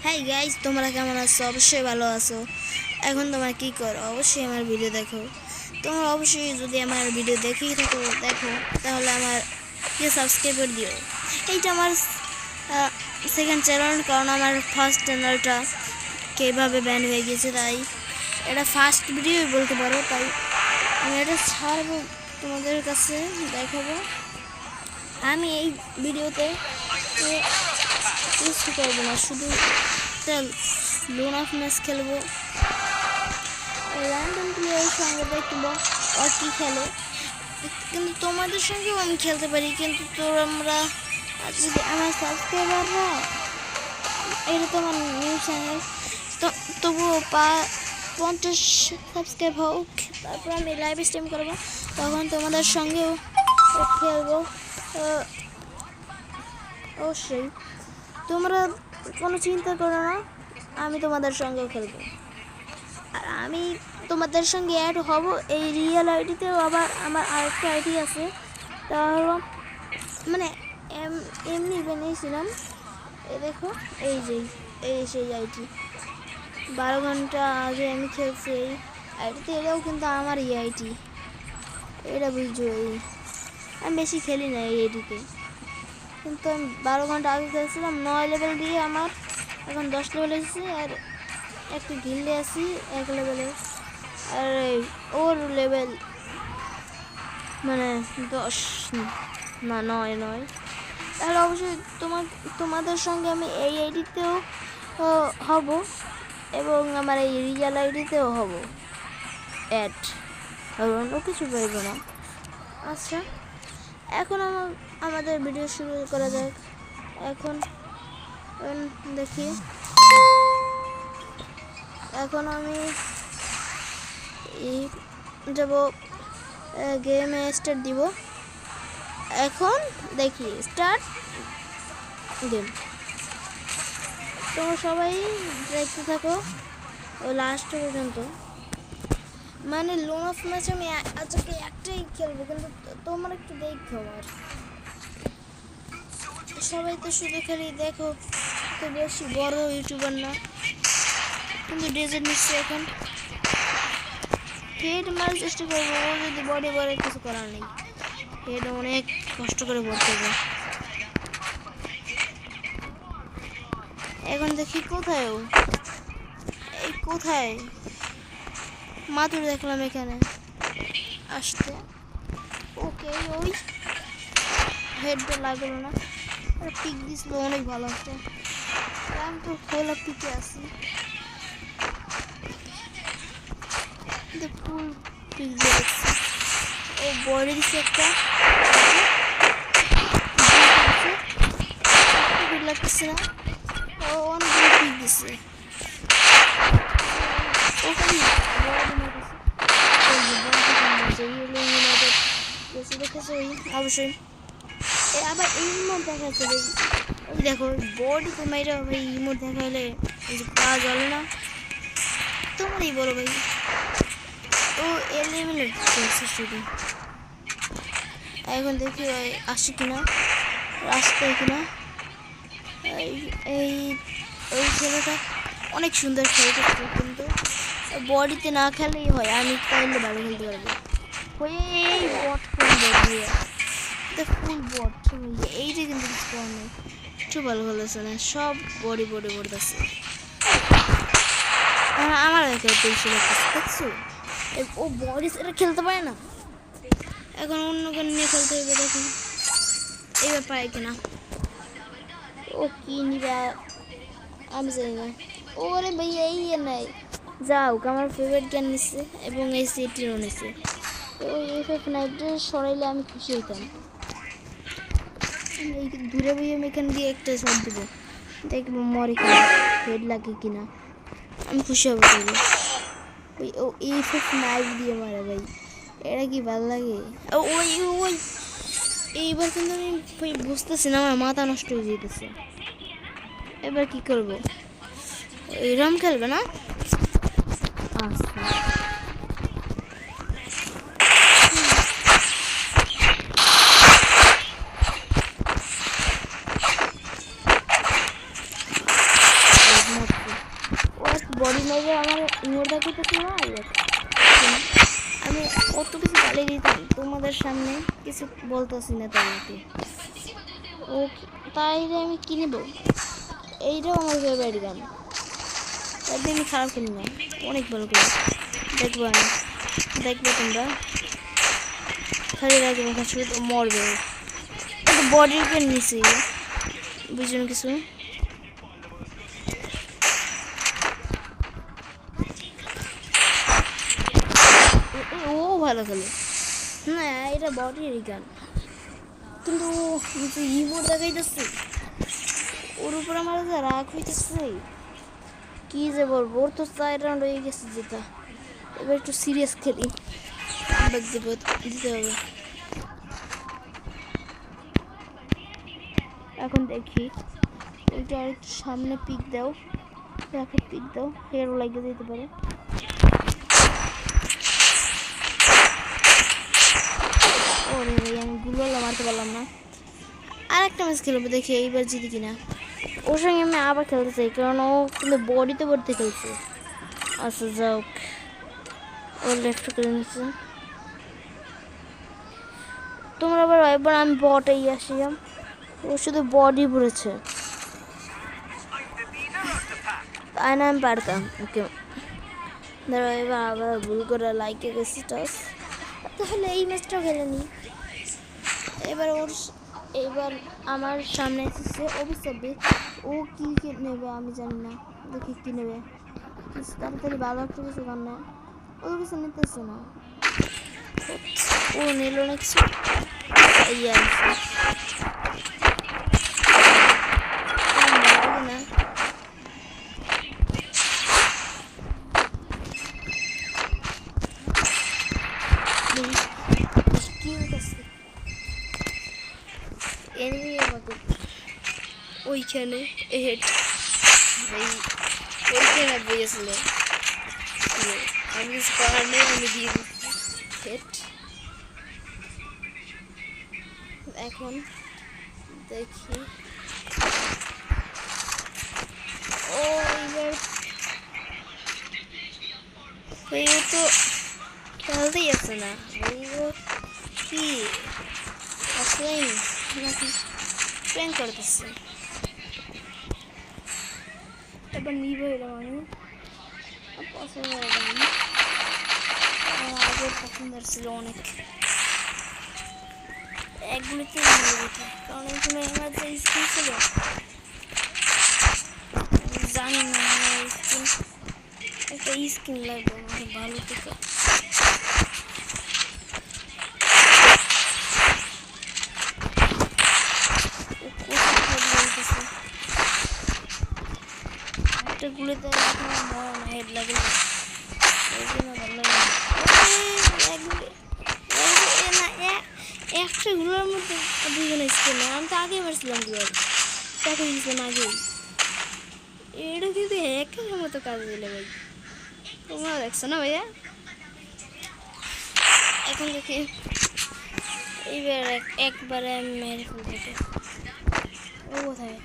Hi guys, তোমরা কেমন আছো? অবশ্যই ভালো আছো। এখন তোমরা কি করো? অবশ্যই আমার ভিডিও দেখো। তোমরা অবশ্যই যদি আমার ভিডিও দেখেই থাকো তাহলে আমার সাবস্ক্রাইব করে দিও। এইটা আমার সেকেন্ড চ্যানেল, কারণ আমার ফার্স্ট চ্যানেলটা কীভাবে ব্যান হয়ে গেছে, তাই এটা ফার্স্ট ভিডিও বলতে পারো। তাই আমি এটা ছাড়বো, তোমাদের কাছে দেখাবো। আমি এই ভিডিওতে কিছু করবো না, শুধু লোন অফ ম্যাচ খেলবো, র্যান্ডম প্লেয়ারের সঙ্গে দেখবো আর কি খেলে। কিন্তু তোমাদের সঙ্গেও আমি খেলতে পারি, কিন্তু তোমরা যদি আমার সাবস্ক্রাইবাররা, এটা তো আমার নিউ চ্যানেল, তো তবুও 50 সাবস্ক্রাইব হোক, তারপর আমি লাইভ স্ট্রিম করবো, তখন তোমাদের সঙ্গেও খেলবো। অবশ্যই তোমরা কোনো চিন্তা করো না, আমি তোমাদের সঙ্গেও খেলবো। আর আমি তোমাদের সঙ্গে অ্যাড হব এই রিয়েল আইডিতেও। আবার আমার আরেকটা আইডি আছে, তা হলো মানে এমনি বানিয়েছিলাম। এই দেখো, এই সেই আইডি 12 ঘন্টা আগে আমি খেলছি এই আইডিতে। এটাও কিন্তু আমার এই আইডি, এটা বুঝছো। আমি বেশি খেলি না এই আইডিতে, কিন্তু আমি 12 ঘন্টা আগে খেলছিলাম। 9 লেভেল দিয়ে আমার এখন 10 লেভেল এসেছি, আর একটা গিল্ডে আছি 1 লেভেলে, আর ওর লেভেল মানে 10 না 9। তাহলে অবশ্যই তোমাদের সঙ্গে আমি এই আইডিতেও হব, এবং আমার এই রিয়েল আইডিতেও হব অ্যাড, আর অন্য কিছু পাইব না। আচ্ছা, এখন আমাদের ভিডিও শুরু করা যাক। এখন দেখি, এখন আমি যাব গেমে স্টার্ট দিব। এখন দেখি স্টার্ট গেম। তোমরা সবাই দেখতে থাকো লাস্ট পর্যন্ত। মানে লোন অফ ম্যাচ আমি আজকে একটাই খেলবো, কিন্তু তোমরা একটু দেখো। আমার সবাই তো শুধু খালি দেখো, তো বেশি বড় ইউটিউবার না, কিন্তু ডেজার্ট নিচ্ছে। এখন হেড মারার চেষ্টা করবো, ও যদি বডি বড় কিছু করার নেই। হেড অনেক কষ্ট করে পড়তে হবে। এখন দেখি কোথায় ও, এই কোথায় মাতুর দেখলাম এখানে আসতে। ওকে, ওই হেডটা লাগলো না, পিক দিছিল অনেক ভালো একটা। আমি তো খোলা পিকে আছি, ফুল পিক দিয়ে ও বডি দিচ্ছে একটা, লাগতেছে না। ও অনেক পিক দিচ্ছে, অবশ্যই আবার এই মোড দেখাচ্ছে। ওই দেখো বডি তো মাইরা ভাই, ইমোট দেখাইলে পা জ্বলে না। তোমারই বলো ভাই, ও এ লেভেলের চলছে শুধু। এখন দেখি আসে কিনা, রাস্তায় কিনা। এই ওই ছেলেটা অনেক সুন্দর খেলতে, কিন্তু বডিতে না খেলেই হয়। আমি তাইলে ভালো খেলতে পারবো। এই বট ফুল বট, এইটা কিন্তু কিছু করার নেই। একটু ভালো খেলেছে না, সব বডি পড়তেছে। আমার দেখছো, ও বডি সেটা খেলতে পারে না। এখন অন্য কোনো নিয়ে খেলতে হবে। দেখুন এইবার পায় কিনা, ও কি নিবে আমি জানি না। ওরে ভাইয়া এই নাই, যাও আমার ফেভারিট গান নিচ্ছে এবং এই সেটিরও নিচ্ছে। ওই এফএফ নাইটে সরাইলে আমি খুশি হইতাম। এই দূরে বই আমি এখান দিয়ে একটা শট দেবো, দেখবো মরে কিনা, হেড লাগে কিনা, আমি খুশি হবো। তাহলে ওই ও এফএফ নাইট দিয়ে মারে ভাই, এটা কি ভালো লাগে। ওই ওই এইবার কিন্তু আমি বুঝতেছি না, আমার মাথা নষ্ট হয়ে যেতেছে। এবার কি করবো, এরম খেলবে না। আচ্ছা বডি মেরে আমার ইমোট দেখাইতেছে না। আমি কত কিছু গালি দিতাম তোমাদের সামনে, কিছু বলতেছি না তোমাকে। ও তাই আমি কিনব, এইটাও আমার ফেভারিট গান। তাই আমি খারাপ কিনি না, অনেক ভালো করি। দেখবো আমি, দেখবো তোমরা খালি রাখবো, শুধু মরবে। একটু বডির পেন নিছি, বুঝলেন কিছু। ও ভালো খেলে, হ্যাঁ এটা বডির গান, কিন্তু ইমোট দেখাইতেছে ওর উপর আমার রাগ হইতেছে। কি যে বলবো, ওর তো 4 রাউন্ড হয়ে গেছে যেটা। এবার একটু সিরিয়াস খেলি, দিতে হবে। এখন দেখি ওইটা আর একটু সামনে পিক দাও, দেখো পিক দাও, হেয়ারও লাগিয়ে দিতে পারে। ওরে ভাই আমি গুলোলা মারতে পারলাম না। আর একটা ম্যাচ খেলবো, দেখি এইবার জিতি কিনা। ওর সঙ্গে আমি আবার খেলতে চাই, কারণ ও কিন্তু বডিতে বডিতে খেলছে। আচ্ছা যাও, ও লেফট করে নিচ্ছে। তোমরা আবার এবার আমি বটেই আসিলাম, ও শুধু বডি পড়েছে, তাই না আমি পারতাম ওকে। ধরো এবার আবার ভুল করে লাইকে গেছি টাস, তাহলে এই ম্যাচটাও খেলে নি। এবার আমার সামনে এসেছে অভিশাপে, ও কি নেবে আমি জানি না, দেখি কি নেবে। তাড়াতাড়ি ভালো একটা কিছু গান নেয়, ও কিছু নিতেছে না। ও নিল না কিছু, ওইখানে হেড ওইখানে বইয়েছিল, আমি কিছু করার নেই, আমি দিয়ে দিচ্ছি হেড। এখন দেখি ও এবার ও তো খেলতেই আছে না, ও কি অফলাইন নাকি প্ল্যান করতেছে। এবার নিব এলাম আমি, পছন্দ আমি আমার আগের পছন্দের ছিল অনেক, একগুলিতে কারণ এখানে আমার যে স্কিন ছিল জানি না, স্কিন একটা স্কিন লাগবে আমার ভালো থেকে। একটা গুলিতে হেড লাগে না, ভালো লাগে একটা গুলোর মধ্যে দুজনে স্কিন। আমি তো আগেই মারছিলাম গুলোর, তাকে দিয়েছিলাম আগেই। এটা কিন্তু একের মতো কাজে দিলে ভাই, তোমরা দেখছো না ভাইয়া। এখন দেখি এইবার একবারে মেরে ফেলতে। ও কোথায়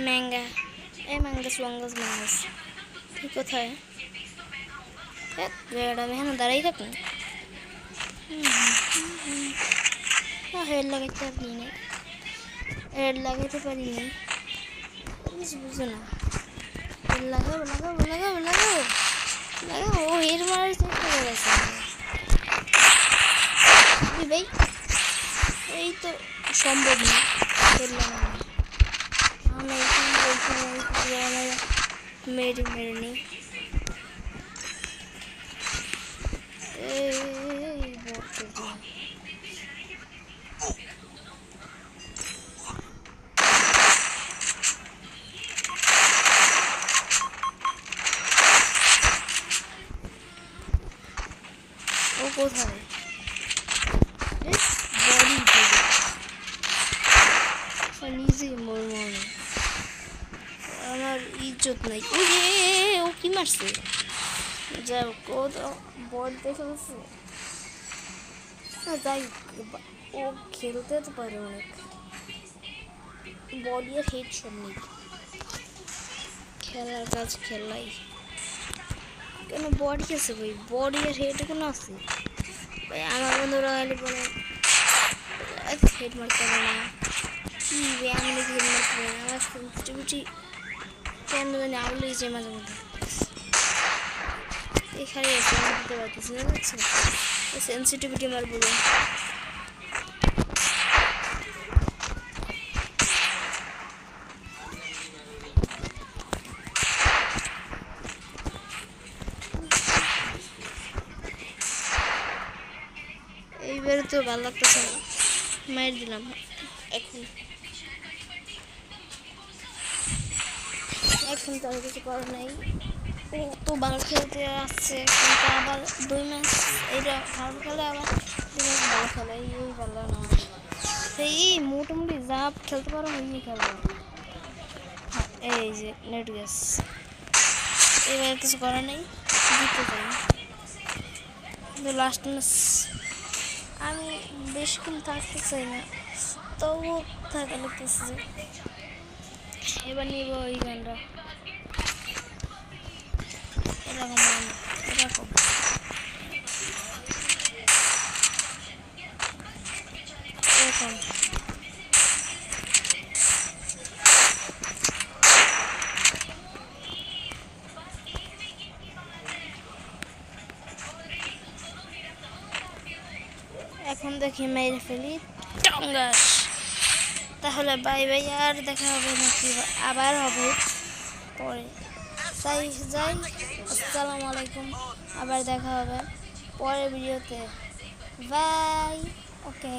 ম্যাঙ্গা, এই ম্যাঙ্গাস ওয়াঙ্গাস ম্যাঙ্গাস ঠিক কোথায়? আমি এখন দাঁড়াই থাকুন, হেড লাগাইতে পারি না, হেড লাগাইতে পারি না, কিছু বুঝো না। হেড লাগাবো লাগাবো লাগাবো লাগাবো লাগাবো, ও হেড মারার চেষ্টা করেছে ভাই, এই তো সম্ভব না হেড লাগানো। আমি মেরে মেরে নিই, ও কোথায় নিজেই মোর মনে আমার ইজ্জত নাই। ও কি মারছে, যাই হোক ও বল দেখে বলছে যাই, ও খেলতে তো পারে অনেক, বডি আর হেড সব নেই। খেলার কাজ খেলাই কেন বডি আছে ভাই বডি আর হেড কোনো আছে ভাই আমার বন্ধুরা খালি বলে হেড মারতে পারে না কি ভাই আমি নাকি হেড মারতে পারি না আমার সেন্সিটিভিটি কেন জানি আউলে গেছে মাঝে মধ্যে এখানে এসে আমি দিতে পারতেছি না বুঝছো সেন্সিটিভিটি আমার বলুন এইবারে তো ভালো লাগতেছে না মার দিলাম এখন এখন তো আর কিছু করার নাই ও তো ভালো খেলতে আসছে কিন্তু আবার 2 ম্যাচ এইটা খারাপ খেলে আবার 2 ম্যাচ ভালো খেলে এই ভালো না সেই মোটামুটি যা খেলতে পারো ওই খেলবো এই যে নেট গ্যাস এবার কিছু করার নেই জিততে চাই কিন্তু লাস্ট ম্যাচ আমি বেশিক্ষণ থাকতে চাই না তবুও থাকা লাগতেছে এবার নিব ওই গানটা এরকম এরকম এরকম এখন দেখি মেরে ফেলি টঙ্গাস তাহলে বাই বাই আর দেখা হবে নাকি আবার হবে পরে তাই যাই আসসালামু আলাইকুম আবার দেখা হবে পরের ভিডিওতে বাই ওকে